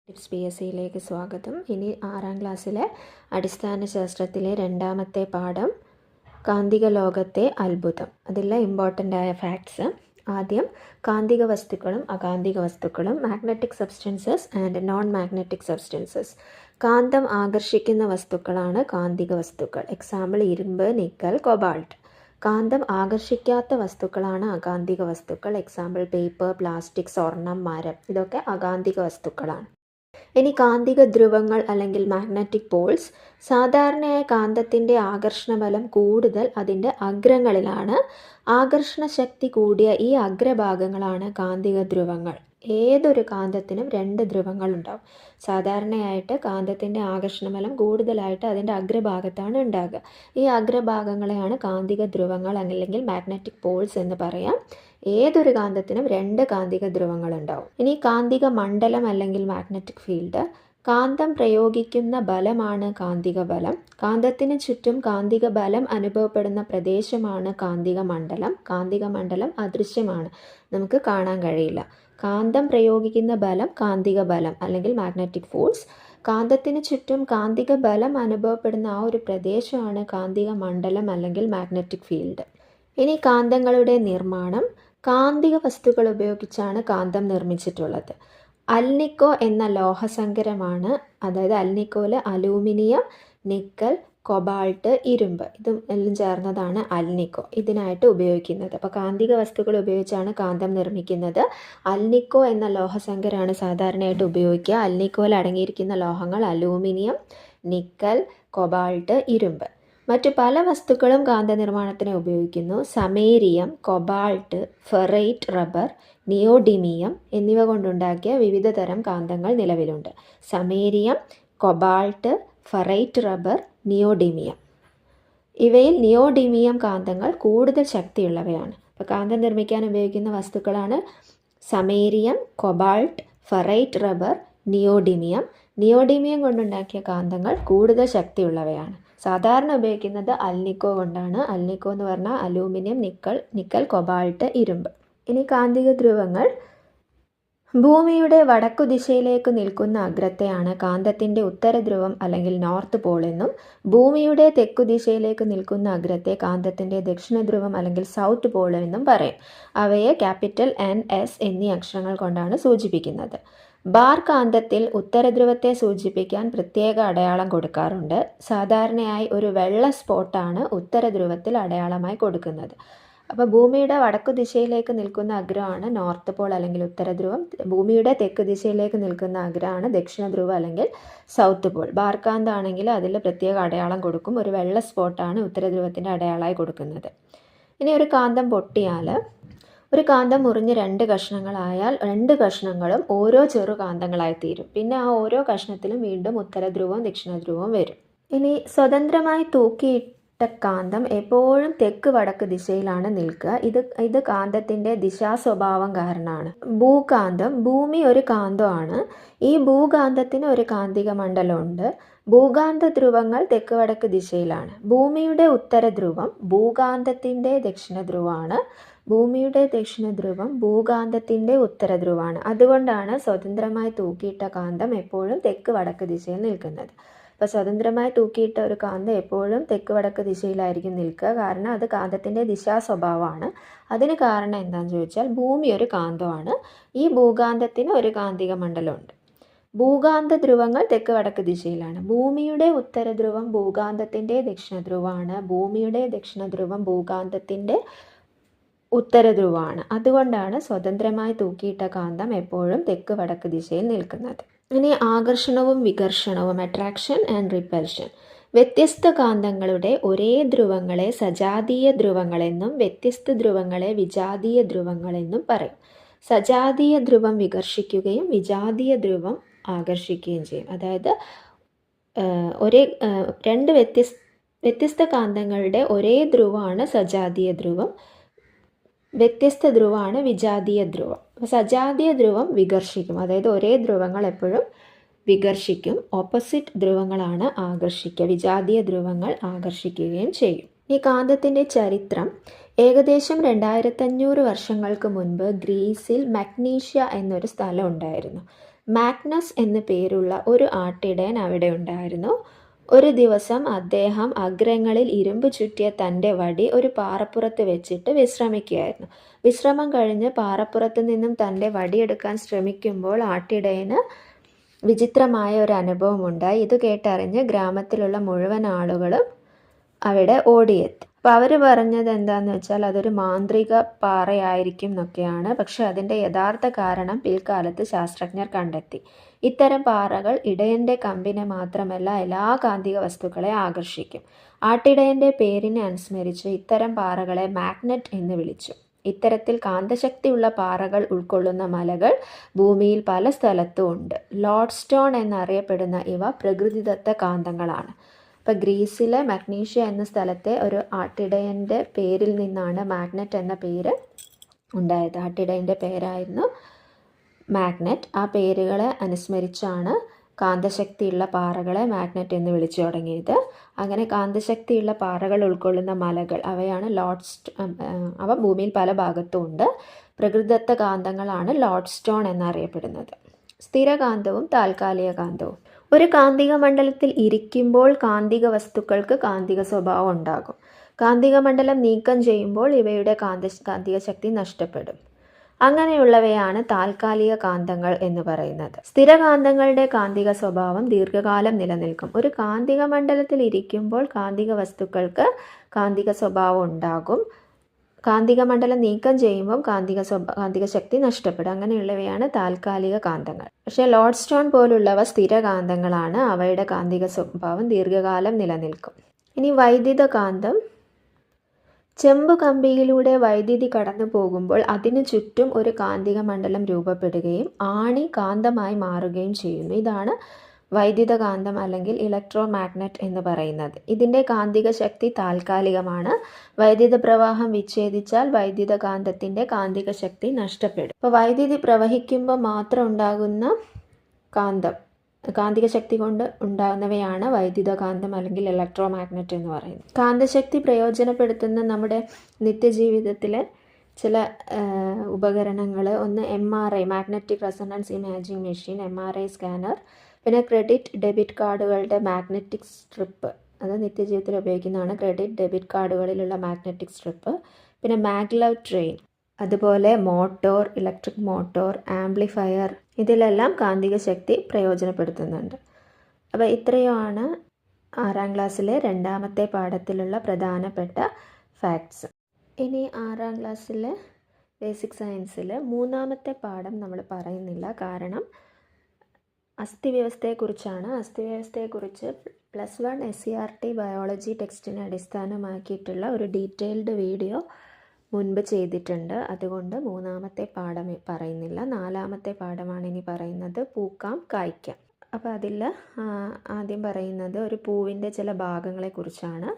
Tips P S സിയിലേക്ക് സ്വാഗതം. ഇനി 6ാം ക്ലാസ്സിലെ അടിസ്ഥാന ശാസ്ത്രത്തിലെ രണ്ടാമത്തെ പാഠം കാന്തിക ലോകത്തെ അത്ഭുതം. അതിലെ ഇമ്പോർട്ടൻ്റ് ആയ ഫാക്ട്സ്. ആദ്യം കാന്തിക വസ്തുക്കളും അകാന്തിക വസ്തുക്കളും, magnetic substances and non magnetic substances. കാന്തം ആകർഷിക്കുന്ന വസ്തുക്കളാണ് കാന്തിക വസ്തുക്കൾ. എക്സാമ്പിൾ ഇരുമ്പ്, നിക്കൽ, കൊബാൾട്ട്. കാന്തം ആകർഷിക്കാത്ത വസ്തുക്കളാണ് അകാന്തിക വസ്തുക്കൾ. എക്സാമ്പിൾ പേപ്പർ, പ്ലാസ്റ്റിക്, സ്വർണം, മരം. ഇതൊക്കെ അകാന്തിക വസ്തുക്കളാണ്. ഇനി കാന്തിക ധ്രുവങ്ങൾ അല്ലെങ്കിൽ മാഗ്നറ്റിക് പോൾസ്. സാധാരണയായി കാന്തത്തിൻ്റെ ആകർഷണബലം കൂടുതൽ അതിൻ്റെ അഗ്രങ്ങളിലാണ്. ആകർഷണ ശക്തി കൂടിയ ഈ അഗ്രഭാഗങ്ങളാണ് കാന്തിക ധ്രുവങ്ങൾ. ഏതൊരു കാന്തത്തിനും 2 ധ്രുവങ്ങൾ ഉണ്ടാവും. സാധാരണയായിട്ട് കാന്തത്തിൻ്റെ ആകർഷണബലം കൂടുതലായിട്ട് അതിൻ്റെ അഗ്രഭാഗത്താണ് ഉണ്ടാകുക. ഈ അഗ്രഭാഗങ്ങളെയാണ് കാന്തിക ധ്രുവങ്ങൾ അല്ലെങ്കിൽ മാഗ്നറ്റിക് പോൾസ് എന്ന് പറയാം. ഏതൊരു കാന്തത്തിനും 2 കാന്തിക ധ്രുവങ്ങൾ ഉണ്ടാവും. ഇനി കാന്തിക മണ്ഡലം അല്ലെങ്കിൽ മാഗ്നറ്റിക് ഫീൽഡ്. കാന്തം പ്രയോഗിക്കുന്ന ബലമാണ് കാന്തിക ബലം. കാന്തത്തിന് ചുറ്റും കാന്തിക ബലം അനുഭവപ്പെടുന്ന പ്രദേശമാണ് കാന്തിക മണ്ഡലം. കാന്തിക മണ്ഡലം അദൃശ്യമാണ്, നമുക്ക് കാണാൻ കഴിയില്ല. കാന്തം പ്രയോഗിക്കുന്ന ബലം കാന്തിക ബലം അല്ലെങ്കിൽ മാഗ്നറ്റിക് ഫോഴ്സ്. കാന്തത്തിന് ചുറ്റും കാന്തിക ബലം അനുഭവപ്പെടുന്ന ആ ഒരു പ്രദേശമാണ് കാന്തിക മണ്ഡലം അല്ലെങ്കിൽ മാഗ്നറ്റിക് ഫീൽഡ്. ഇനി കാന്തങ്ങളുടെ നിർമ്മാണം. കാന്തിക വസ്തുക്കൾ ഉപയോഗിച്ചാണ് കാന്തം നിർമ്മിച്ചിട്ടുള്ളത്. അൽനിക്കോ എന്ന ലോഹസങ്കരമാണ്, അതായത് അൽനിക്കോയിൽ അലൂമിനിയം, നിക്കൽ, കൊബാൾട്ട്, ഇരുമ്പ് ഇതും എല്ലാം ചേർന്നതാണ് അൽനിക്കോ ഇതിനായിട്ട് ഉപയോഗിക്കുന്നത്. അപ്പോൾ കാന്തിക വസ്തുക്കൾ ഉപയോഗിച്ചാണ് കാന്തം നിർമ്മിക്കുന്നത്. അൽനിക്കോ എന്ന ലോഹസങ്കരമാണ് സാധാരണയായിട്ട് ഉപയോഗിക്കുക. അൽനിക്കോയിൽ അടങ്ങിയിരിക്കുന്ന ലോഹങ്ങൾ അലൂമിനിയം, നിക്കൽ, കൊബാൾട്ട്, ഇരുമ്പ്. മറ്റു പല വസ്തുക്കളും കാന്തനിർമ്മാണത്തിന് ഉപയോഗിക്കുന്നു. സമേരിയം, കൊബാൾട്ട്, ഫെറൈറ്റ് റബ്ബർ, നിയോഡിമിയം എന്നിവ കൊണ്ടുണ്ടാക്കിയ വിവിധ തരം കാന്തങ്ങൾ നിലവിലുണ്ട്. സമേരിയം, കൊബാൾട്ട്, ഫെറൈറ്റ് റബ്ബർ, നിയോഡിമിയം. ഇവയിൽ നിയോഡിമിയം കാന്തങ്ങൾ കൂടുതൽ ശക്തിയുള്ളവയാണ്. അപ്പോൾ കാന്തം നിർമ്മിക്കാൻ ഉപയോഗിക്കുന്ന വസ്തുക്കളാണ് സമേരിയം, cobalt, ferrite rubber, neodymium. Neodymium കൊണ്ടുണ്ടാക്കിയ കാന്തങ്ങൾ കൂടുതൽ ശക്തിയുള്ളവയാണ്. സാധാരണ ഉപയോഗിക്കുന്നത് അൽനിക്കോ കൊണ്ടാണ്. അൽനിക്കോ എന്ന് പറഞ്ഞാൽ അലൂമിനിയം, നിക്കൽ, കൊബാൾട്ട്, ഇരുമ്പ്. ഇനി കാന്തിക ധ്രുവങ്ങൾ. ഭൂമിയുടെ വടക്കു ദിശയിലേക്ക് നിൽക്കുന്ന അഗ്രത്തെയാണ് കാന്തത്തിൻ്റെ ഉത്തരധ്രുവം അല്ലെങ്കിൽ നോർത്ത് പോൾ എന്നും, ഭൂമിയുടെ തെക്കു ദിശയിലേക്ക് നിൽക്കുന്ന അഗ്രത്തെ കാന്തത്തിൻ്റെ ദക്ഷിണധ്രുവം അല്ലെങ്കിൽ സൗത്ത് പോൾ എന്നും പറയും. അവയെ ക്യാപിറ്റൽ NS എന്നീ അക്ഷരങ്ങൾ കൊണ്ടാണ് സൂചിപ്പിക്കുന്നത്. ബാർ കാന്തത്തിൽ ഉത്തരധ്രുവത്തെ സൂചിപ്പിക്കാൻ പ്രത്യേക അടയാളം കൊടുക്കാറുണ്ട്. സാധാരണയായി ഒരു വെള്ള സ്പോട്ടാണ് ഉത്തരധ്രുവത്തിൽ അടയാളമായി കൊടുക്കുന്നത്. അപ്പോൾ ഭൂമിയുടെ വടക്കു ദിശയിലേക്ക് നിൽക്കുന്ന അഗ്രമാണ് നോർത്ത് പോൾ അല്ലെങ്കിൽ ഉത്തരധ്രുവം. ഭൂമിയുടെ തെക്ക് ദിശയിലേക്ക് നിൽക്കുന്ന അഗ്രമാണ് ദക്ഷിണധ്രുവം അല്ലെങ്കിൽ സൗത്ത് പോൾ. ബാർക്കാന്താണെങ്കിൽ അതിൽ പ്രത്യേക അടയാളം കൊടുക്കും. ഒരു വെള്ള സ്പോട്ടാണ് ഉത്തരധ്രുവത്തിൻ്റെ അടയാളമായി കൊടുക്കുന്നത്. ഇനി ഒരു കാന്തം പൊട്ടിയാൽ, ഒരു കാന്തം മുറിഞ്ഞ് 2 കഷ്ണങ്ങളായാൽ 2 കഷ്ണങ്ങളും ഓരോ ചെറു കാന്തങ്ങളായി തീരും. പിന്നെ ആ ഓരോ കഷ്ണത്തിലും വീണ്ടും ഉത്തരധ്രുവവും ദക്ഷിണധ്രുവവും വരും. ഇനി സ്വതന്ത്രമായി തൂക്കിയിട്ട കാന്തം എപ്പോഴും തെക്ക് വടക്ക് ദിശയിലാണ് നിൽക്കുക. ഇത് കാന്തത്തിൻ്റെ ദിശാസ്വഭാവം കാരണമാണ്. ഭൂകാന്തം. ഭൂമി ഒരു കാന്തമാണ്. ഈ ഭൂകാന്തത്തിന് ഒരു കാന്തിക മണ്ഡലമുണ്ട്. ഭൂകാന്ത ധ്രുവങ്ങൾ തെക്ക് വടക്ക് ദിശയിലാണ്. ഭൂമിയുടെ ഉത്തരധ്രുവം ഭൂകാന്തത്തിൻ്റെ ദക്ഷിണധ്രുവമാണ്. ഭൂമിയുടെ ദക്ഷിണധ്രുവം ഭൂകാന്തത്തിൻ്റെ ഉത്തരധ്രുവമാണ്. അതുകൊണ്ടാണ് സ്വതന്ത്രമായി തൂക്കിയിട്ട കാന്തം എപ്പോഴും തെക്ക് വടക്ക് ദിശയിൽ നിൽക്കുന്നത്. അപ്പോൾ സ്വതന്ത്രമായി തൂക്കിയിട്ട ഒരു കാന്തം എപ്പോഴും തെക്ക് വടക്ക് ദിശയിലായിരിക്കും നിൽക്കുക. കാരണം അത് കാന്തത്തിൻ്റെ ദിശാസ്വഭാവമാണ്. അതിന് കാരണം എന്താണെന്ന് ചോദിച്ചാൽ ഭൂമി ഒരു കാന്തമാണ്. ഈ ഭൂകാന്തത്തിന് ഒരു കാന്തിക മണ്ഡലമുണ്ട്. ഭൂകാന്ത ധ്രുവങ്ങൾ തെക്ക് വടക്ക് ദിശയിലാണ്. ഭൂമിയുടെ ഉത്തരധ്രുവം ഭൂകാന്തത്തിൻ്റെ ദക്ഷിണധ്രുവമാണ്. ഭൂമിയുടെ ദക്ഷിണധ്രുവം ഭൂകാന്തത്തിൻ്റെ ഉത്തരധ്രുവമാണ്. അതുകൊണ്ടാണ് സ്വതന്ത്രമായി തൂക്കിയിട്ട കാന്തം എപ്പോഴും തെക്ക് വടക്ക് ദിശയിൽ നിൽക്കുന്നത്. ഇനി ആകർഷണവും വികർഷണവും, അട്രാക്ഷൻ ആൻഡ് റിപ്പൽഷൻ. വ്യത്യസ്ത കാന്തങ്ങളുടെ ഒരേ ധ്രുവങ്ങളെ സജാതീയ ധ്രുവങ്ങളെന്നും വ്യത്യസ്ത ധ്രുവങ്ങളെ വിജാതീയ ധ്രുവങ്ങളെന്നും പറയും. സജാതീയ ധ്രുവം വികർഷിക്കുകയും വിജാതീയ ധ്രുവം ആകർഷിക്കുകയും ചെയ്യും. അതായത് 2 വ്യത്യസ്ത കാന്തങ്ങളുടെ ഒരേ ധ്രുവമാണ് സജാതീയ ധ്രുവം, വ്യത്യസ്ത ധ്രുവമാണ് വിജാതീയ ധ്രുവം. സജാതീയ ധ്രുവം വികർഷിക്കും, അതായത് ഒരേ ധ്രുവങ്ങൾ എപ്പോഴും വികർഷിക്കും. ഓപ്പോസിറ്റ് ധ്രുവങ്ങളാണ് ആകർഷിക്കുക. വിജാതീയ ധ്രുവങ്ങൾ ആകർഷിക്കുകയും ചെയ്യും. ഈ കാന്തത്തിൻ്റെ ചരിത്രം. ഏകദേശം 2500 വർഷങ്ങൾക്ക് മുൻപ് ഗ്രീസിൽ മഗ്നീഷ്യ എന്നൊരു സ്ഥലം ഉണ്ടായിരുന്നു. മാഗ്നസ് എന്നു പേരുള്ള ഒരു ആട്ടിടയൻ അവിടെ ഉണ്ടായിരുന്നു. ഒരു ദിവസം അദ്ദേഹം അഗ്രങ്ങളിൽ ഇരുമ്പ് ചുറ്റിയ തൻ്റെ വടി ഒരു പാറപ്പുറത്ത് വെച്ചിട്ട് വിശ്രമിക്കുകയായിരുന്നു. വിശ്രമം കഴിഞ്ഞ് പാറപ്പുറത്ത് നിന്നും തൻ്റെ വടിയെടുക്കാൻ ശ്രമിക്കുമ്പോൾ ആട്ടിടയന് വിചിത്രമായ ഒരു അനുഭവമുണ്ടായി. ഇത് കേട്ടറിഞ്ഞ് ഗ്രാമത്തിലുള്ള മുഴുവൻ ആളുകളും അവിടെ ഓടിയെത്തി. അപ്പോൾ അവർ പറഞ്ഞത് എന്താണെന്ന് വെച്ചാൽ അതൊരു മാന്ത്രിക പാറയായിരിക്കും എന്നൊക്കെയാണ്. പക്ഷെ അതിൻ്റെ യഥാർത്ഥ കാരണം പിൽക്കാലത്ത് ശാസ്ത്രജ്ഞർ കണ്ടെത്തി. ഇത്തരം പാറകൾ ഇടയൻ്റെ കമ്പിനെ മാത്രമല്ല എല്ലാ കാന്തിക വസ്തുക്കളെ ആകർഷിക്കും. ആട്ടിടയൻ്റെ പേരിനെ അനുസ്മരിച്ച് ഇത്തരം പാറകളെ മാഗ്നറ്റ് എന്ന് വിളിച്ചു. ഇത്തരത്തിൽ കാന്തശക്തിയുള്ള പാറകൾ ഉൾക്കൊള്ളുന്ന മലകൾ ഭൂമിയിൽ പല സ്ഥലത്തും ഉണ്ട്. ലോഡ്സ്റ്റോൺ എന്നറിയപ്പെടുന്ന ഇവ പ്രകൃതിദത്ത കാന്തങ്ങളാണ്. ഇപ്പോൾ ഗ്രീസിലെ മഗ്നീഷ്യ എന്ന സ്ഥലത്തെ ഒരു ആട്ടിടയൻ്റെ പേരിൽ നിന്നാണ് മാഗ്നറ്റ് എന്ന പേര് ഉണ്ടായത്. ആട്ടിടയൻ്റെ പേരായിരുന്നു മാഗ്നറ്റ്. ആ പേരുകളെ അനുസ്മരിച്ചാണ് കാന്തശക്തിയുള്ള പാറകളെ മാഗ്നറ്റ് എന്ന് വിളിച്ചു തുടങ്ങിയത്. അങ്ങനെ കാന്തശക്തിയുള്ള പാറകൾ ഉൾക്കൊള്ളുന്ന മലകൾ അവയാണ് അവ ഭൂമിയിൽ പല ഭാഗത്തും ഉണ്ട്. പ്രകൃതിദത്ത കാന്തങ്ങളാണ് ലോഡ്സ്റ്റോൺ എന്നറിയപ്പെടുന്നത്. സ്ഥിരകാന്തവും താൽക്കാലിക കാന്തവും. ഒരു കാന്തിക മണ്ഡലത്തിൽ ഇരിക്കുമ്പോൾ കാന്തിക വസ്തുക്കൾക്ക് കാന്തിക സ്വഭാവം ഉണ്ടാകും. കാന്തിക മണ്ഡലം നീക്കം ചെയ്യുമ്പോൾ ഇവയുടെ കാന്തിക ശക്തി നഷ്ടപ്പെടും. അങ്ങനെയുള്ളവയാണ് താൽക്കാലിക കാന്തങ്ങൾ എന്ന് പറയുന്നത്. സ്ഥിരകാന്തങ്ങളുടെ കാന്തിക സ്വഭാവം ദീർഘകാലം നിലനിൽക്കും. ഒരു കാന്തിക മണ്ഡലത്തിൽ ഇരിക്കുമ്പോൾ കാന്തിക വസ്തുക്കൾക്ക് കാന്തിക സ്വഭാവം ഉണ്ടാകും. കാന്തിക മണ്ഡലം നീക്കം ചെയ്യുമ്പോൾ കാന്തിക ശക്തി നഷ്ടപ്പെടും. അങ്ങനെയുള്ളവയാണ് താൽക്കാലിക കാന്തങ്ങൾ. പക്ഷേ ലോഡ്സ്റ്റോൺ പോലുള്ളവ സ്ഥിരകാന്തങ്ങളാണ്. അവയുടെ കാന്തിക സ്വഭാവം ദീർഘകാലം നിലനിൽക്കും. ഇനി വൈദ്യുത കാന്തം. ചെമ്പ് കമ്പിയിലൂടെ വൈദ്യുതി കടന്നു പോകുമ്പോൾ അതിനു ചുറ്റും ഒരു കാന്തിക മണ്ഡലം രൂപപ്പെടുകയും ആണി കാന്തമായി മാറുകയും ചെയ്യുന്നു. ഇതാണ് വൈദ്യുത കാന്തം അല്ലെങ്കിൽ ഇലക്ട്രോ മാഗ്നറ്റ് എന്ന് പറയുന്നത്. ഇതിൻ്റെ കാന്തിക ശക്തി താൽക്കാലികമാണ്. വൈദ്യുത പ്രവാഹം വിച്ഛേദിച്ചാൽ വൈദ്യുത കാന്തത്തിൻ്റെ കാന്തിക ശക്തി നഷ്ടപ്പെടും. അപ്പോൾ വൈദ്യുതി പ്രവഹിക്കുമ്പോൾ മാത്രം ഉണ്ടാകുന്ന കാന്തിക ശക്തി കൊണ്ട് ഉണ്ടാകുന്നവയാണ് വൈദ്യുത കാന്തം അല്ലെങ്കിൽ ഇലക്ട്രോ മാഗ്നറ്റ് എന്ന് പറയുന്നത്. കാന്തശക്തി പ്രയോജനപ്പെടുത്തുന്ന നമ്മുടെ നിത്യജീവിതത്തിലെ ചില ഉപകരണങ്ങൾ, ഒന്ന് MRI magnetic resonance imaging machine, MRI scanner, പിന്നെ ക്രെഡിറ്റ് ഡെബിറ്റ് കാർഡുകളുടെ മാഗ്നറ്റിക് സ്ട്രിപ്പ്, അത് നിത്യജീവിതത്തിൽ ഉപയോഗിക്കുന്നതാണ്. ക്രെഡിറ്റ് ഡെബിറ്റ് കാർഡുകളിലുള്ള മാഗ്നറ്റിക് സ്ട്രിപ്പ്, പിന്നെ മാഗ്ലവ് ട്രെയിൻ, അതുപോലെ മോട്ടോർ, ഇലക്ട്രിക് മോട്ടോർ, ആംപ്ലിഫയർ, ഇതിലെല്ലാം കാന്തിക ശക്തി പ്രയോജനപ്പെടുത്തുന്നുണ്ട്. അപ്പോൾ ഇത്രയുമാണ് 6ാം ക്ലാസ്സിലെ രണ്ടാമത്തെ പാഠത്തിലുള്ള പ്രധാനപ്പെട്ട ഫാക്ട്സ്. ഇനി 6ാം ക്ലാസ്സിലെ ബേസിക് സയൻസിൽ 3ാമത്തെ പാഠം നമ്മൾ പറയുന്നില്ല. കാരണം അസ്ഥിവ്യവസ്ഥയെക്കുറിച്ചാണ്. അസ്ഥിവ്യവസ്ഥയെക്കുറിച്ച് +1 SCERT ബയോളജി ടെക്സ്റ്റിനെ അടിസ്ഥാനമാക്കിയിട്ടുള്ള ഒരു ഡീറ്റെയിൽഡ് വീഡിയോ മുൻപ് ചെയ്തിട്ടുണ്ട്. അതുകൊണ്ട് 3ാമത്തെ പാഠം പറയുന്നില്ല. 4ാമത്തെ പാഠമാണ് ഇനി പറയുന്നത്, പൂക്കാം കായ്ക്കാം. അപ്പോൾ അതിൽ ആദ്യം പറയുന്നത് ഒരു പൂവിൻ്റെ ചില ഭാഗങ്ങളെക്കുറിച്ചാണ്.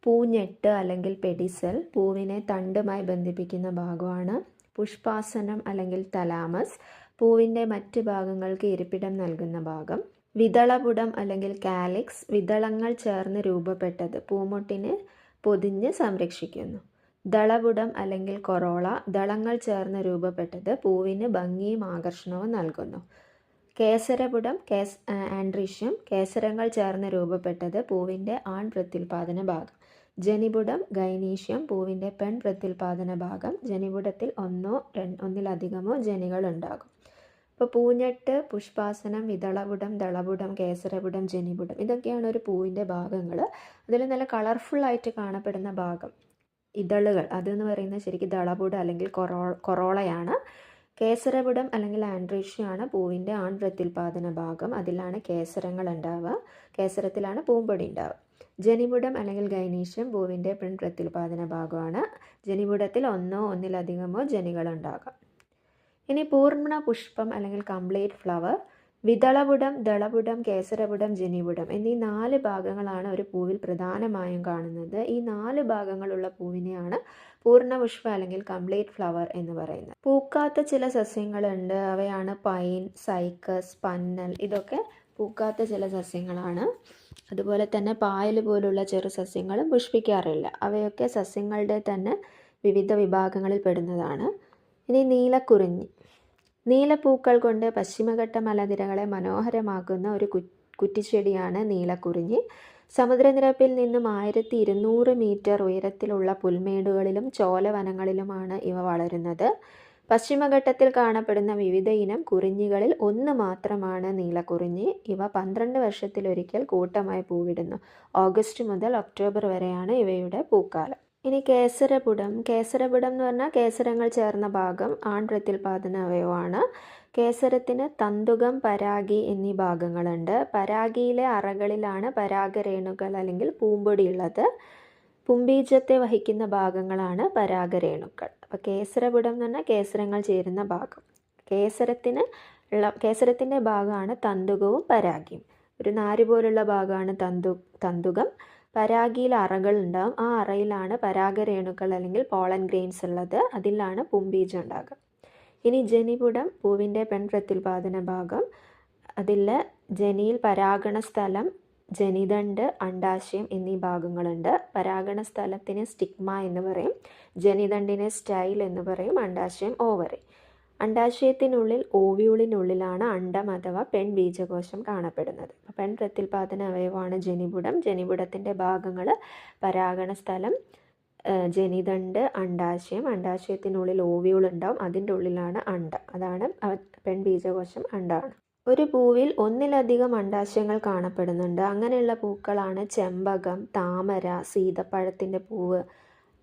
പൂഞ്ഞെട്ട് അല്ലെങ്കിൽ പെഡിസൽ പൂവിനെ തണ്ടുമായി ബന്ധിപ്പിക്കുന്ന ഭാഗമാണ്. പുഷ്പാസനം അല്ലെങ്കിൽ തലാമസ് പൂവിൻ്റെ മറ്റ് ഭാഗങ്ങൾക്ക് ഇരിപ്പിടം നൽകുന്ന ഭാഗം. വിതളപുടം അല്ലെങ്കിൽ കാലിക്സ് വിതളങ്ങൾ ചേർന്ന് രൂപപ്പെട്ടത് പൂമൊട്ടിനെ പൊതിഞ്ഞ് സംരക്ഷിക്കുന്നു. ദളപുടം അല്ലെങ്കിൽ കൊറോള ദളങ്ങൾ ചേർന്ന് രൂപപ്പെട്ടത് പൂവിന് ഭംഗിയും ആകർഷണവും നൽകുന്നു. കേസരപുടം ആൻഡ്രീഷ്യം കേസരങ്ങൾ ചേർന്ന് രൂപപ്പെട്ടത് പൂവിൻ്റെ ആൺ പ്രത്യുൽപാദന ഭാഗം. ജനിപുടം ഗൈനീഷ്യം പൂവിൻ്റെ പെൺ പ്രത്യുൽപാദന ഭാഗം. ജനിപുടത്തിൽ ഒന്നിലധികമോ ജനികൾ ഉണ്ടാകും. ഇപ്പോൾ പൂഞ്ഞെട്ട്, പുഷ്പാസനം, വിതളപുടം, ദളപുടം, കേസരപുടം, ജനിപുടം ഇതൊക്കെയാണ് ഒരു പൂവിൻ്റെ ഭാഗങ്ങൾ. അതിൽ നല്ല കളർഫുള്ളായിട്ട് കാണപ്പെടുന്ന ഭാഗം ഇതളുകൾ, അതെന്ന് പറയുന്നത് ശരിക്കും ദളപുടം അല്ലെങ്കിൽ കൊറോളയാണ്. കേസരപുടം അല്ലെങ്കിൽ ആൻഡ്രീഷ്യമാണ് പൂവിൻ്റെ ആൺ പ്രത്യുൽപാദന ഭാഗം. അതിലാണ് കേസരങ്ങൾ ഉണ്ടാവുക. കേസരത്തിലാണ് പൂമ്പൊടി ഉണ്ടാവുക. ജനിപുടം അല്ലെങ്കിൽ ഗൈനീഷ്യം പൂവിൻ്റെ പെൺ പ്രത്യുൽപാദന ഭാഗമാണ്. ജനിപുടത്തിൽ ഒന്നിലധികമോ ജനികൾ ഉണ്ടാകാം. ഇനി പൂർണ്ണ പുഷ്പം അല്ലെങ്കിൽ കംപ്ലീറ്റ് ഫ്ലവർ. വിതളപുടം, ദളപുടം, കേസരപുടം, ജനിപുടം എന്നീ 4 ഭാഗങ്ങളാണ് ഒരു പൂവിൽ പ്രധാനമായും കാണുന്നത്. ഈ 4 ഭാഗങ്ങളുള്ള പൂവിനെയാണ് പൂർണ്ണപുഷ്പം അല്ലെങ്കിൽ കംപ്ലീറ്റ് ഫ്ലവർ എന്ന് പറയുന്നത്. പൂക്കാത്ത ചില സസ്യങ്ങളുണ്ട്. അവയാണ് പൈൻ, സൈക്കസ്, പന്നൽ. ഇതൊക്കെ പൂക്കാത്ത ചില സസ്യങ്ങളാണ്. അതുപോലെ തന്നെ പായൽ പോലുള്ള ചെറു സസ്യങ്ങളും പുഷ്പിക്കാറില്ല. അവയൊക്കെ സസ്യങ്ങളുടെ തന്നെ വിവിധ വിഭാഗങ്ങളിൽ പെടുന്നതാണ്. ഇനി നീലക്കുറിഞ്ഞി. നീലപ്പൂക്കൾ കൊണ്ട് പശ്ചിമഘട്ട മലനിരകളെ മനോഹരമാക്കുന്ന ഒരു കുറ്റിച്ചെടിയാണ് നീലക്കുറിഞ്ഞി. സമുദ്രനിരപ്പിൽ നിന്നും 1200 മീറ്റർ ഉയരത്തിലുള്ള പുൽമേടുകളിലും ചോലവനങ്ങളിലുമാണ് ഇവ വളരുന്നത്. പശ്ചിമഘട്ടത്തിൽ കാണപ്പെടുന്ന വിവിധ ഇനം കുറിഞ്ഞികളിൽ ഒന്ന് മാത്രമാണ് നീലക്കുറിഞ്ഞി. ഇവ 12 വർഷത്തിലൊരിക്കൽ കൂട്ടമായി പൂവിടുന്നു. ഓഗസ്റ്റ് മുതൽ ഒക്ടോബർ വരെയാണ് ഇവയുടെ പൂക്കാലം. ഇനി കേസരപുടം. കേസരപുടം എന്ന് പറഞ്ഞാൽ കേസരങ്ങൾ ചേർന്ന ഭാഗം, ആൺപ്രത്യുൽപാദന അവയവമാണ്. കേസരത്തിന് തന്തുകം, പരാഗി എന്നീ ഭാഗങ്ങളുണ്ട്. പരാഗിയിലെ അറകളിലാണ് പരാഗരേണുകൾ അല്ലെങ്കിൽ പൂമ്പൊടി ഉള്ളത്. പുംബീജത്തെ വഹിക്കുന്ന ഭാഗങ്ങളാണ് പരാഗരേണുക്കൾ. അപ്പോൾ കേസരപുടം എന്ന് പറഞ്ഞാൽ കേസരങ്ങൾ ചേരുന്ന ഭാഗം. കേസരത്തിൻ്റെ ഭാഗമാണ് തന്തുകവും പരാഗിയും. ഒരു നാര് പോലുള്ള ഭാഗമാണ് തന്തുകം. പരാഗിയിൽ അറകൾ ഉണ്ടാകും. ആ അറയിലാണ് പരാഗരേണുക്കൾ അല്ലെങ്കിൽ പോളൻ ഗ്രെയിൻസ് ഉള്ളത്. അതിലാണ് പുംബീജം ഉണ്ടാകുക. ഇനി ജനിപുടം, പൂവിൻ്റെ പെൺപ്രത്യുൽപാദന ഭാഗം. അതിൽ ജനിയിൽ പരാഗണ സ്ഥലം, ജനിതണ്ട്, അണ്ഡാശയം എന്നീ ഭാഗങ്ങളുണ്ട്. പരാഗണ സ്ഥലത്തിന് സ്റ്റിഗ്മ എന്ന് പറയും, ജനിതണ്ടിനെ സ്റ്റൈൽ എന്ന് പറയും, അണ്ഡാശയം ഓവറി. അണ്ഡാശയത്തിനുള്ളിൽ ഓവ്യൂളിനുള്ളിലാണ് അണ്ഡം അഥവാ പെൺബീജകോശം കാണപ്പെടുന്നത്. പെൺപ്രത്യുൽപാദന അവയവമാണ് ജനിപുടം. ജനിപുടത്തിൻ്റെ ഭാഗങ്ങൾ പരാഗണ സ്ഥലം, ജനിതണ്ട്, അണ്ഡാശയം. അണ്ഡാശയത്തിനുള്ളിൽ ഓവ്യൂൾ ഉണ്ടാവും, അതിൻ്റെ ഉള്ളിലാണ് അണ്ഡം, അതാണ് പെൺബീജകോശം, അണ്ഡമാണ്. ഒരു പൂവിൽ ഒന്നിലധികം അണ്ഡാശയങ്ങൾ കാണപ്പെടുന്നുണ്ട്. അങ്ങനെയുള്ള പൂക്കളാണ് ചെമ്പകം, താമര, സീതപ്പഴത്തിൻ്റെ പൂവ്,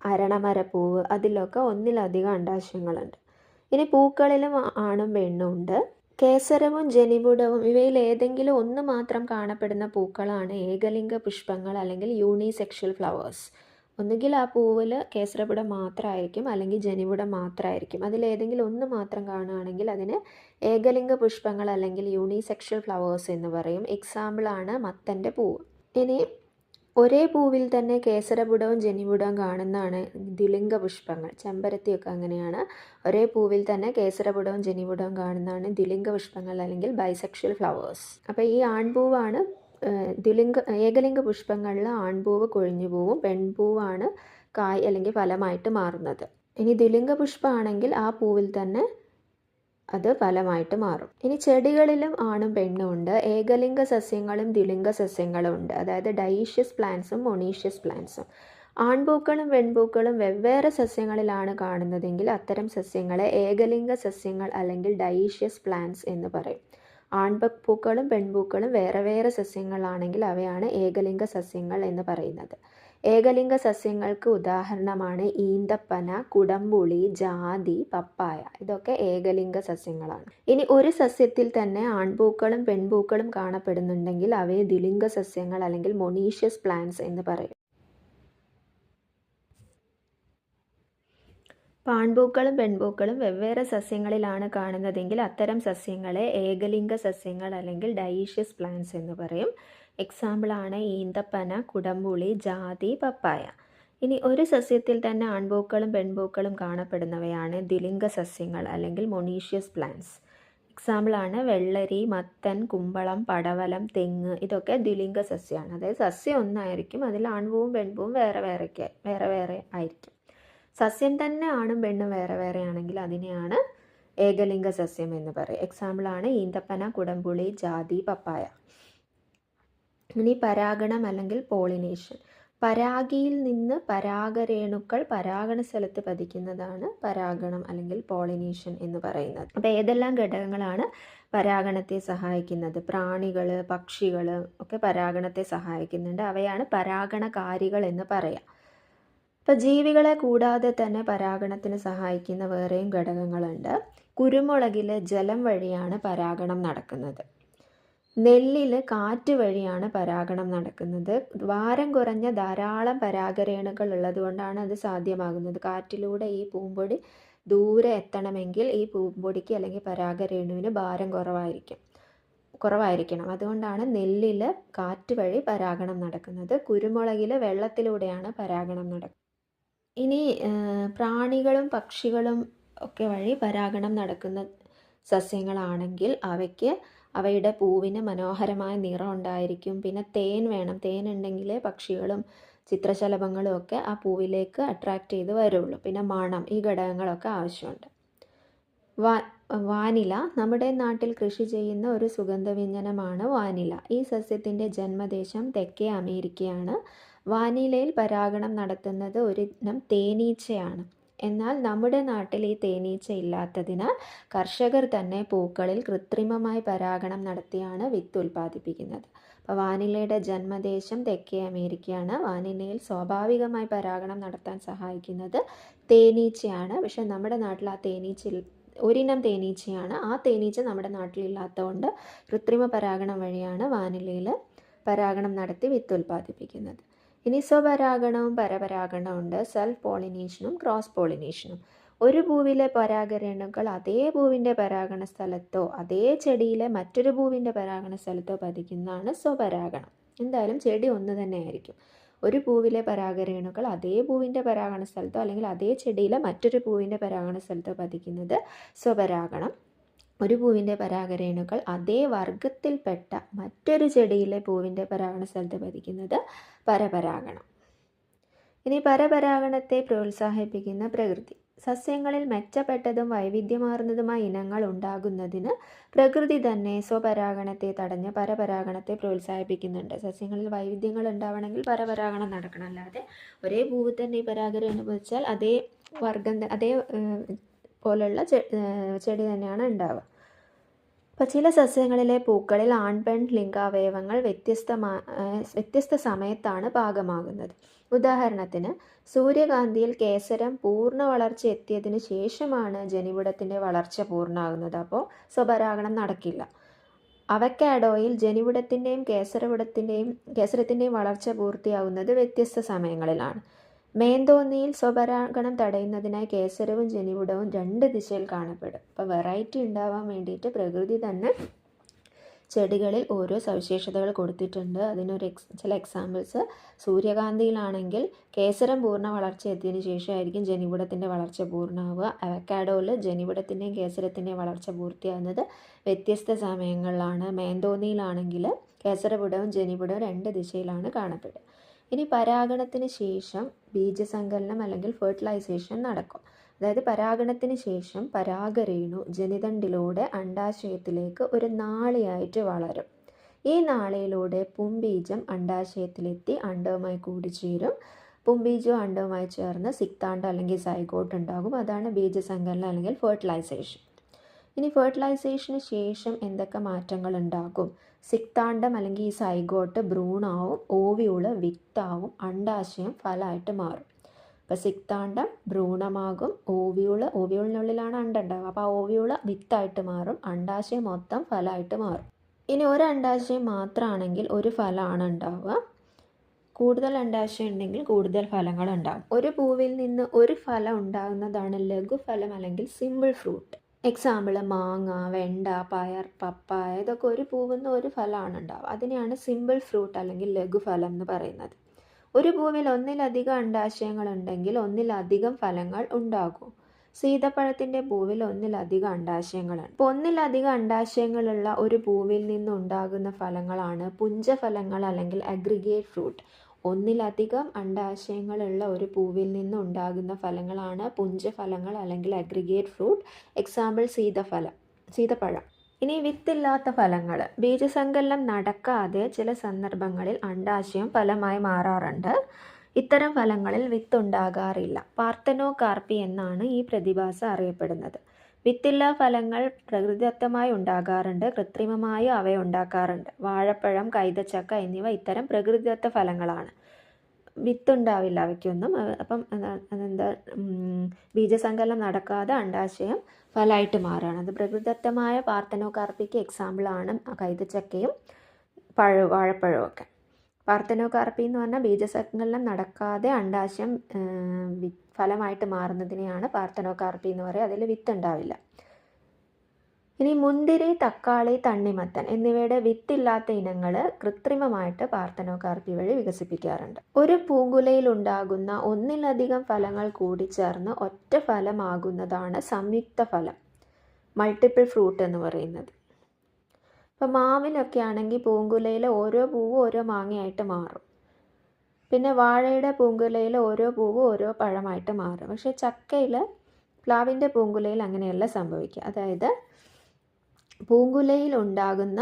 അരണമരപ്പൂവ്. അതിലൊക്കെ ഒന്നിലധികം അണ്ഡാശയങ്ങളുണ്ട്. ഇനി പൂക്കളിലും ആണും പെണ്ണും ഉണ്ട്. കേസരവും ജനിപുടവും ഇവയിൽ ഏതെങ്കിലും ഒന്ന് മാത്രം കാണപ്പെടുന്ന പൂക്കളാണ് ഏകലിംഗ പുഷ്പങ്ങൾ അല്ലെങ്കിൽ യൂണിസെക്ഷൽ ഫ്ലവേഴ്സ്. ഒന്നുകിൽ ആ പൂവിൽ കേസരപുടം മാത്രമായിരിക്കും അല്ലെങ്കിൽ ജനിപുടം മാത്രമായിരിക്കും. അതിലേതെങ്കിലും ഒന്ന് മാത്രം കാണുകയാണെങ്കിൽ അതിന് ഏകലിംഗ പുഷ്പങ്ങൾ അല്ലെങ്കിൽ യൂണിസെക്ഷൽ ഫ്ലവേഴ്സ് എന്ന് പറയും. എക്സാമ്പിളാണ് മത്തൻ്റെ പൂവ്. ഇനി ഒരേ പൂവിൽ തന്നെ കേസരപുടവും ജനിപുടവും കാണുന്നതാണ് ദ്വിലിംഗ പുഷ്പങ്ങൾ. ചെമ്പരത്തിയൊക്കെ അങ്ങനെയാണ്. ഒരേ പൂവിൽ തന്നെ കേസരപുടവും ജനിപുടവും കാണുന്നതാണ് ദ്വിലിംഗ പുഷ്പങ്ങൾ അല്ലെങ്കിൽ ബൈസെക്ഷൽ ഫ്ലവേഴ്സ്. അപ്പോൾ ഈ ആൺപൂവാണ് ഏകലിംഗ പുഷ്പങ്ങളിൽ ആൺപൂവ് കൊഴിഞ്ഞു പോവും, പെൺപൂവാണ് കായ് അല്ലെങ്കിൽ ഫലമായിട്ട് മാറുന്നത്. ഇനി ദ്വിലിംഗ പുഷ്പമാണെങ്കിൽ ആ പൂവിൽ തന്നെ അത് ഫലമായിട്ട് മാറും. ഇനി ചെടികളിലും ആണും പെണ്ണും ഉണ്ട്. ഏകലിംഗ സസ്യങ്ങളും ദ്വിലിംഗ സസ്യങ്ങളും ഉണ്ട്. അതായത് ഡൈഷ്യസ് പ്ലാന്റ്സും മൊണീഷ്യസ് പ്ലാന്റ്സും. ആൺപൂക്കളും പെൺപൂക്കളും വെവ്വേറെ സസ്യങ്ങളിലാണ് കാണുന്നതെങ്കിൽ അത്തരം സസ്യങ്ങളെ ഏകലിംഗ സസ്യങ്ങൾ അല്ലെങ്കിൽ ഡൈഷ്യസ് പ്ലാന്റ്സ് എന്ന് പറയും. ആൺപൂക്കളും പെൺപൂക്കളും വേറെ വേറെ സസ്യങ്ങളാണെങ്കിൽ അവയാണ് ഏകലിംഗ സസ്യങ്ങൾ എന്ന് പറയുന്നത്. ഏകലിംഗ സസ്യങ്ങൾക്ക് ഉദാഹരണമാണ് ഈന്തപ്പന, കുടംപുളി, ജാതി, പപ്പായ. ഇതൊക്കെ ഏകലിംഗ സസ്യങ്ങളാണ്. ഇനി ഒരു സസ്യത്തിൽ തന്നെ ആൺപൂക്കളും പെൺപൂക്കളും കാണപ്പെടുന്നുണ്ടെങ്കിൽ അവയെ ദ്വിലിംഗ സസ്യങ്ങൾ അല്ലെങ്കിൽ മൊണീഷ്യസ് പ്ലാന്റ്സ് എന്ന് പറയും. ആൺപൂക്കളും പെൺപൂക്കളും വെവ്വേറെ സസ്യങ്ങളിലാണ് കാണുന്നതെങ്കിൽ അത്തരം സസ്യങ്ങളെ ഏകലിംഗ സസ്യങ്ങൾ അല്ലെങ്കിൽ ഡൈഷ്യസ് പ്ലാന്റ്സ് എന്ന് പറയും. എക്സാമ്പിളാണ് ഈന്തപ്പന, കുടംപുളി, ജാതി, പപ്പായ. ഇനി ഒരു സസ്യത്തിൽ തന്നെ ആൺപൂക്കളും പെൺപൂക്കളും കാണപ്പെടുന്നവയാണ് ദ്വിലിംഗ സസ്യങ്ങൾ അല്ലെങ്കിൽ മൊണീഷ്യസ് പ്ലാന്റ്സ്. എക്സാമ്പിളാണ് വെള്ളരി, മത്തൻ, കുമ്പളം, പടവലം, തെങ്ങ്. ഇതൊക്കെ ദ്വിലിംഗ സസ്യമാണ്. അതായത് സസ്യം ഒന്നായിരിക്കും, അതിൽ ആൺപൂവും പെൺപൂവും വേറെ വേറെ ആയിരിക്കും. സസ്യം തന്നെ ആണും പെണ്ണും വേറെ വേറെ ആണെങ്കിൽ അതിനെയാണ് ഏകലിംഗ സസ്യം എന്ന് പറയും. എക്സാമ്പിളാണ് ഈന്തപ്പന, കുടംപുളി, ജാതി, പപ്പായ. ഇനി പരാഗണം അല്ലെങ്കിൽ പോളിനേഷൻ. പരാഗിയിൽ നിന്ന് പരാഗരേണുക്കൾ പരാഗണ സ്ഥലത്ത് പതിക്കുന്നതാണ് പരാഗണം അല്ലെങ്കിൽ പോളിനേഷൻ എന്ന് പറയുന്നത്. അപ്പോൾ ഏതെല്ലാം ഘടകങ്ങളാണ് പരാഗണത്തെ സഹായിക്കുന്നത്? പ്രാണികൾ, പക്ഷികൾ ഒക്കെ പരാഗണത്തെ സഹായിക്കുന്നുണ്ട്. അവയാണ് പരാഗണകാരികൾ എന്ന് പറയാം. ഇപ്പോൾ ജീവികളെ കൂടാതെ തന്നെ പരാഗണത്തിന് സഹായിക്കുന്ന വേറെയും ഘടകങ്ങളുണ്ട്. കുരുമുളകിൽ ജലം വഴിയാണ് പരാഗണം നടക്കുന്നത്. നെല്ലിൽ കാറ്റ് വഴിയാണ് പരാഗണം നടക്കുന്നത്. ഭാരം കുറഞ്ഞ ധാരാളം പരാഗരേണുക്കൾ ഉള്ളത് കൊണ്ടാണ് അത് സാധ്യമാകുന്നത്. കാറ്റിലൂടെ ഈ പൂമ്പൊടി ദൂരെ എത്തണമെങ്കിൽ ഈ പൂമ്പൊടിക്ക് അല്ലെങ്കിൽ പരാഗരേണുവിന് ഭാരം കുറവായിരിക്കണം. അതുകൊണ്ടാണ് നെല്ലിൽ കാറ്റ് വഴി പരാഗണം നടക്കുന്നത്. കുരുമുളകിൽ വെള്ളത്തിലൂടെയാണ് പരാഗണം നടക്കുന്നത്. ഇനി പ്രാണികളും പക്ഷികളും ഒക്കെ വഴി പരാഗണം നടക്കുന്ന സസ്യങ്ങളാണെങ്കിൽ അവയുടെ പൂവിന് മനോഹരമായ നിറം ഉണ്ടായിരിക്കും. പിന്നെ തേൻ വേണം. തേൻ ഉണ്ടെങ്കിൽ പക്ഷികളും ചിത്രശലഭങ്ങളും ഒക്കെ ആ പൂവിലേക്ക് അട്രാക്റ്റ് ചെയ്ത് വരുള്ളൂ. പിന്നെ മണം, ഈ ഘടകങ്ങളൊക്കെ ആവശ്യമുണ്ട്. വാനില നമ്മുടെ നാട്ടിൽ കൃഷി ചെയ്യുന്ന ഒരു സുഗന്ധവ്യഞ്ജനമാണ് വാനില. ഈ സസ്യത്തിൻ്റെ ജന്മദേശം തെക്കേ അമേരിക്കയാണ്. വാനിലയിൽ പരാഗണം നടത്തുന്നത് ഒരിനം തേനീച്ചയാണ്. എന്നാൽ നമ്മുടെ നാട്ടിൽ ഈ തേനീച്ച ഇല്ലാത്തതിനാൽ കർഷകർ തന്നെ പൂക്കളിൽ കൃത്രിമമായി പരാഗണം നടത്തിയാണ് വിത്ത് ഉൽപ്പാദിപ്പിക്കുന്നത്. അപ്പോൾ വാനിലയുടെ ജന്മദേശം തെക്കേ അമേരിക്കയാണ്. വാനിലയിൽ സ്വാഭാവികമായി പരാഗണം നടത്താൻ സഹായിക്കുന്നത് തേനീച്ചയാണ്. പക്ഷേ നമ്മുടെ നാട്ടിൽ ആ ഒരിനം തേനീച്ചയാണ്. ആ തേനീച്ച നമ്മുടെ നാട്ടിലില്ലാത്തതുകൊണ്ട് കൃത്രിമ പരാഗണം വഴിയാണ് വാനിലയിൽ പരാഗണം നടത്തി വിത്ത് ഉൽപ്പാദിപ്പിക്കുന്നത്. ഇനി സ്വപരാഗണവും പരപരാഗണവും ഉണ്ട്. സെൽഫ് പോളിനേഷനും ക്രോസ് പോളിനേഷനും. ഒരു പൂവിലെ പരാഗരേണുക്കൾ അതേ പൂവിൻ്റെ പരാഗണ സ്ഥലത്തോ അതേ ചെടിയിലെ മറ്റൊരു പൂവിൻ്റെ പരാഗണ സ്ഥലത്തോ പതിക്കുന്നതാണ് സ്വപരാഗണം. എന്തായാലും ചെടി ഒന്ന് തന്നെ ആയിരിക്കും. ഒരു പൂവിലെ പരാഗരേണുക്കൾ അതേ പൂവിൻ്റെ പരാഗണ സ്ഥലത്തോ അല്ലെങ്കിൽ അതേ ചെടിയിലെ മറ്റൊരു പൂവിൻ്റെ പരാഗണ സ്ഥലത്തോ പതിക്കുന്നത് സ്വപരാഗണം. ഒരു പൂവിൻ്റെ പരാഗരേണുക്കൾ അതേ വർഗത്തിൽപ്പെട്ട മറ്റൊരു ചെടിയിലെ പൂവിൻ്റെ പരാഗണ സ്ഥലത്ത് പതിക്കുന്നത് പരപരാഗണം. ഇനി പരപരാഗണത്തെ പ്രോത്സാഹിപ്പിക്കുന്ന പ്രകൃതി. സസ്യങ്ങളിൽ മെച്ചപ്പെട്ടതും വൈവിധ്യമാർന്നതുമായ ഇനങ്ങൾ ഉണ്ടാകുന്നതിന് പ്രകൃതി തന്നെ സ്വപരാഗണത്തെ തടഞ്ഞ് പരപരാഗണത്തെ പ്രോത്സാഹിപ്പിക്കുന്നുണ്ട്. സസ്യങ്ങളിൽ വൈവിധ്യങ്ങൾ ഉണ്ടാവണമെങ്കിൽ പരപരാഗണം നടക്കണം. അല്ലാതെ ഒരേ പൂവ് തന്നെ ഈ പരാഗരേണു പതിച്ചാൽ അതേ പോലുള്ള ചെടി തന്നെയാണ് ഉണ്ടാവുക. അപ്പോൾ ചില സസ്യങ്ങളിലെ പൂക്കളിൽ ആൺ പെൺ ലിംഗാവയവങ്ങൾ വ്യത്യസ്ത സമയത്താണ് പാകമാകുന്നത്. ഉദാഹരണത്തിന് സൂര്യകാന്തിയിൽ കേസരം പൂർണ്ണ വളർച്ച എത്തിയതിന് ശേഷമാണ് ജനിപുടത്തിൻ്റെ വളർച്ച പൂർണ്ണമാകുന്നത്. അപ്പോൾ സ്വപരാഗണം നടക്കില്ല. അവക്കാഡോയിൽ ജനിപുടത്തിൻ്റെയും കേസരത്തിൻ്റെയും വളർച്ച പൂർത്തിയാകുന്നത് വ്യത്യസ്ത സമയങ്ങളിലാണ്. മേന്തോന്നിയിൽ സ്വപരാഗണം തടയുന്നതിനായി കേസരവും ജനിപുടവും 2 ദിശയിൽ കാണപ്പെടും. അപ്പോൾ വെറൈറ്റി ഉണ്ടാവാൻ വേണ്ടിയിട്ട് പ്രകൃതി തന്നെ ചെടികളിൽ ഓരോ സവിശേഷതകൾ കൊടുത്തിട്ടുണ്ട്. അതിനൊരു ചില എക്സാമ്പിൾസ്, സൂര്യകാന്തിയിലാണെങ്കിൽ കേസരം പൂർണ്ണ വളർച്ച എത്തിയതിനു ശേഷമായിരിക്കും ജനിപുടത്തിൻ്റെ വളർച്ച പൂർണ്ണമാവുക. അവക്കാഡോയിൽ ജനിപുടത്തിൻ്റെയും കേസരത്തിൻ്റെയും വളർച്ച പൂർത്തിയാകുന്നത് വ്യത്യസ്ത സമയങ്ങളിലാണ്. മേന്തോന്നിയിലാണെങ്കിൽ കേസരപുടവും ജനിപുടവും 2 ദിശയിലാണ് കാണപ്പെടുക. ഇനി പരാഗണത്തിന് ശേഷം ബീജസങ്കലനം അല്ലെങ്കിൽ ഫെർട്ടിലൈസേഷൻ നടക്കും. അതായത് പരാഗണത്തിന് ശേഷം പരാഗരേണു ജനിതണ്ടിലൂടെ അണ്ഡാശയത്തിലേക്ക് ഒരു നാളിയായിട്ട് വളരും. ഈ നാളിയിലൂടെ പുംബീജം അണ്ഡാശയത്തിലെത്തി അണ്ഡവുമായി കൂടിച്ചേരും. പുംബീജവും അണ്ഡവുമായി ചേർന്ന് സിക്താണ്ഡം അല്ലെങ്കിൽ സൈഗോട്ട് ഉണ്ടാകും. അതാണ് ബീജസങ്കലനം അല്ലെങ്കിൽ ഫെർട്ടിലൈസേഷൻ. ഇനി ഫെർട്ടിലൈസേഷന് ശേഷം എന്തൊക്കെ മാറ്റങ്ങൾ ഉണ്ടാകും? സിക്താണ്ഡം അല്ലെങ്കിൽ ഈ സൈഗോട്ട് ഭ്രൂണാവും, ഓവ്യൂള് വിത്താവും, ഫലമായിട്ട് മാറും. അപ്പോൾ സിക്താണ്ഡം ഭ്രൂണമാകും, ഓവ്യൂളിനുള്ളിലാണ് അണ്ട ഉണ്ടാവുക. അപ്പോൾ ആ ഓവ്യൂള് വിത്തായിട്ട് മാറും, അണ്ഡാശയം മൊത്തം ഫലമായിട്ട് മാറും. ഇനി ഒരു അണ്ഡാശയം മാത്രമാണെങ്കിൽ ഒരു ഫലമാണ് ഉണ്ടാവുക. കൂടുതൽ അണ്ഡാശയം ഉണ്ടെങ്കിൽ കൂടുതൽ ഫലങ്ങൾ ഉണ്ടാകും. ഒരു പൂവിൽ നിന്ന് ഒരു ഫലം ഉണ്ടാകുന്നതാണ് ലഘുഫലം അല്ലെങ്കിൽ സിമ്പിൾ ഫ്രൂട്ട്. എക്സാമ്പിൾ മാങ്ങ, വെണ്ട, പയർ, പപ്പായ, ഇതൊക്കെ ഒരു പൂവിൽ നിന്ന് ഒരു ഫലമാണ് ഉണ്ടാവുക. അതിനെയാണ് സിമ്പിൾ ഫ്രൂട്ട് അല്ലെങ്കിൽ ലഘുഫലം എന്ന് പറയുന്നത്. ഒരു പൂവിൽ ഒന്നിലധികം അണ്ഡാശയങ്ങൾ ഉണ്ടെങ്കിൽ ഒന്നിലധികം ഫലങ്ങൾ ഉണ്ടാകും. സീതപ്പഴത്തിൻ്റെ പൂവിൽ ഒന്നിലധികം അണ്ഡാശയങ്ങളുണ്ട്. അപ്പോൾ ഒന്നിലധികം അണ്ഡാശയങ്ങളുള്ള ഒരു പൂവിൽ നിന്നുണ്ടാകുന്ന ഫലങ്ങളാണ് പുഞ്ചഫലങ്ങൾ അല്ലെങ്കിൽ അഗ്രിഗേറ്റ് ഫ്രൂട്ട്. ഒന്നിലധികം അണ്ഡാശയങ്ങളുള്ള ഒരു പൂവിൽ നിന്നുണ്ടാകുന്ന ഫലങ്ങളാണ് പുഞ്ചഫലങ്ങൾ അല്ലെങ്കിൽ അഗ്രിഗേറ്റ് ഫ്രൂട്ട്. എക്സാമ്പിൾ സീതപ്പഴം. ഇനി വിത്തില്ലാത്ത ഫലങ്ങൾ. ബീജസങ്കലനം നടക്കാതെ ചില സന്ദർഭങ്ങളിൽ അണ്ഡാശയം ഫലമായി മാറാറുണ്ട്. ഇത്തരം ഫലങ്ങളിൽ വിത്തുണ്ടാകാറില്ല. പാർത്തനോകാർപ്പി എന്നാണ് ഈ പ്രതിഭാസം അറിയപ്പെടുന്നത്. വിത്തില്ലാ ഫലങ്ങൾ പ്രകൃതിദത്തമായി ഉണ്ടാകാറുണ്ട്, കൃത്രിമമായി അവയെ ഉണ്ടാക്കാറുണ്ട്. വാഴപ്പഴം, കൈതച്ചക്ക എന്നിവ ഇത്തരം പ്രകൃതിദത്ത ഫലങ്ങളാണ്. വിത്തുണ്ടാവില്ല അവയ്ക്കൊന്നും. അപ്പം അതെന്താ, ബീജസങ്കലനം നടക്കാതെ അണ്ഡാശയം ഫലമായിട്ട് മാറുകയാണ്. അത് പ്രകൃതിദത്തമായ പാർത്തനോകാർപ്പിക്ക് എക്സാമ്പിളാണ് കൈതച്ചക്കയും വാഴപ്പഴവും ഒക്കെ. പാർത്തനോകാർപ്പി എന്ന് പറഞ്ഞാൽ ബീജസങ്കലനം നടക്കാതെ അണ്ഡാശയം ഫലമായിട്ട് മാറുന്നതിനെയാണ് പാർത്തനോകാർപ്പി എന്ന് പറയുക. അതിൽ വിത്തുണ്ടാവില്ല. ഇനി മുന്തിരി, തക്കാളി, തണ്ണിമത്തൻ എന്നിവയുടെ വിത്തില്ലാത്ത ഇനങ്ങൾ കൃത്രിമമായിട്ട് പാർത്തനോകാർപ്പി വഴി വികസിപ്പിക്കാറുണ്ട്. ഒരു പൂങ്കുലയിൽ ഉണ്ടാകുന്ന ഒന്നിലധികം ഫലങ്ങൾ കൂടിച്ചേർന്ന് ഒറ്റ ഫലമാകുന്നതാണ് സംയുക്ത ഫലം, മൾട്ടിപ്പിൾ ഫ്രൂട്ട് എന്ന് പറയുന്നത്. ഇപ്പം മാവിനൊക്കെ ആണെങ്കിൽ പൂങ്കുലയിൽ ഓരോ പൂവും ഓരോ മാങ്ങയായിട്ട് മാറും. പിന്നെ വാഴയുടെ പൂങ്കുലയിൽ ഓരോ പൂവും ഓരോ പഴമായിട്ട് മാറും. പക്ഷേ ചക്കയിൽ പ്ലാവിൻ്റെ പൂങ്കുലയിൽ അങ്ങനെയല്ല സംഭവിക്കുക. അതായത് പൂങ്കുലയിൽ ഉണ്ടാകുന്ന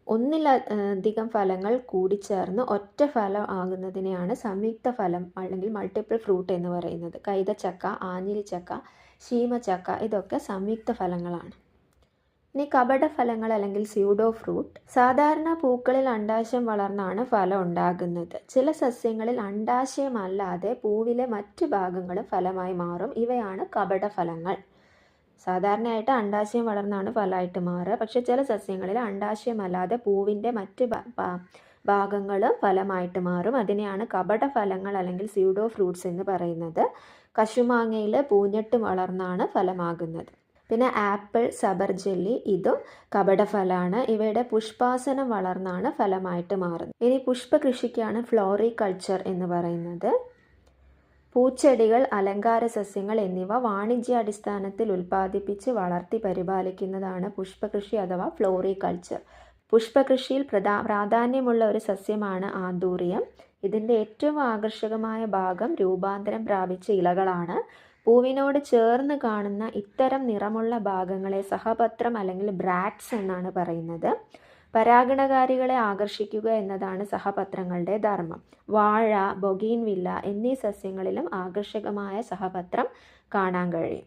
ഒന്നിലധികം ഫലങ്ങൾ കൂടിച്ചേർന്ന് ഒറ്റ ഫലം ആകുന്നതിനെയാണ് സംയുക്ത ഫലം അല്ലെങ്കിൽ മൾട്ടിപ്പിൾ ഫ്രൂട്ട് എന്ന് പറയുന്നത്. കൈതച്ചക്ക, ആഞ്ഞിലിച്ചക്ക, ശീമച്ചക്ക ഇതൊക്കെ സംയുക്ത ഫലങ്ങളാണ്. ഇനി കപടഫലങ്ങൾ അല്ലെങ്കിൽ സ്യൂഡോ ഫ്രൂട്ട്. സാധാരണ പൂക്കളിൽ അണ്ഡാശയം വളർന്നാണ് ഫലം ഉണ്ടാകുന്നത്. ചില സസ്യങ്ങളിൽ അണ്ഡാശയമല്ലാതെ പൂവിലെ മറ്റ് ഭാഗങ്ങളും ഫലമായി മാറും. ഇവയാണ് കപടഫലങ്ങൾ. സാധാരണയായിട്ട് അണ്ഡാശയം വളർന്നാണ് ഫലമായിട്ട് മാറുക. പക്ഷെ ചില സസ്യങ്ങളിൽ അണ്ഡാശയമല്ലാതെ പൂവിൻ്റെ മറ്റ് ഭാഗങ്ങളും ഫലമായിട്ട് മാറും. അതിനെയാണ് കപടഫലങ്ങൾ അല്ലെങ്കിൽ സ്യൂഡോ ഫ്രൂട്ട്സ് എന്ന് പറയുന്നത്. കശുമാങ്ങയിൽ പൂഞ്ഞെട്ട് വളർന്നാണ് ഫലമാകുന്നത്. പിന്നെ ആപ്പിൾ, സബർജെല്ലി ഇതും കപടഫലമാണ്. ഇവയുടെ പുഷ്പാസനം വളർന്നാണ് ഫലമായിട്ട് മാറുന്നത്. ഇനി പുഷ്പകൃഷിക്കാണ് ഫ്ലോറികൾച്ചർ എന്ന് പറയുന്നത്. പൂച്ചെടികൾ, അലങ്കാര സസ്യങ്ങൾ എന്നിവ വാണിജ്യാടിസ്ഥാനത്തിൽ ഉൽപ്പാദിപ്പിച്ച് വളർത്തി പരിപാലിക്കുന്നതാണ് പുഷ്പകൃഷി അഥവാ ഫ്ലോറികൾച്ചർ. പുഷ്പകൃഷിയിൽ പ്രാധാന്യമുള്ള ഒരു സസ്യമാണ് ആന്തൂറിയം. ഇതിൻ്റെ ഏറ്റവും ആകർഷകമായ ഭാഗം രൂപാന്തരം പ്രാപിച്ച ഇലകളാണ്. പൂവിനോട് ചേർന്ന് കാണുന്ന ഇത്തരം നിറമുള്ള ഭാഗങ്ങളെ സഹപത്രം അല്ലെങ്കിൽ ബ്രാക്ട്സ് എന്നാണ് പറയുന്നത്. പരാഗണകാരികളെ ആകർഷിക്കുക എന്നതാണ് സഹപത്രങ്ങളുടെ ധർമ്മം. വാഴ, ബൊഗീൻവില്ല എന്നീ സസ്യങ്ങളിലും ആകർഷകമായ സഹപത്രം കാണാൻ കഴിയും.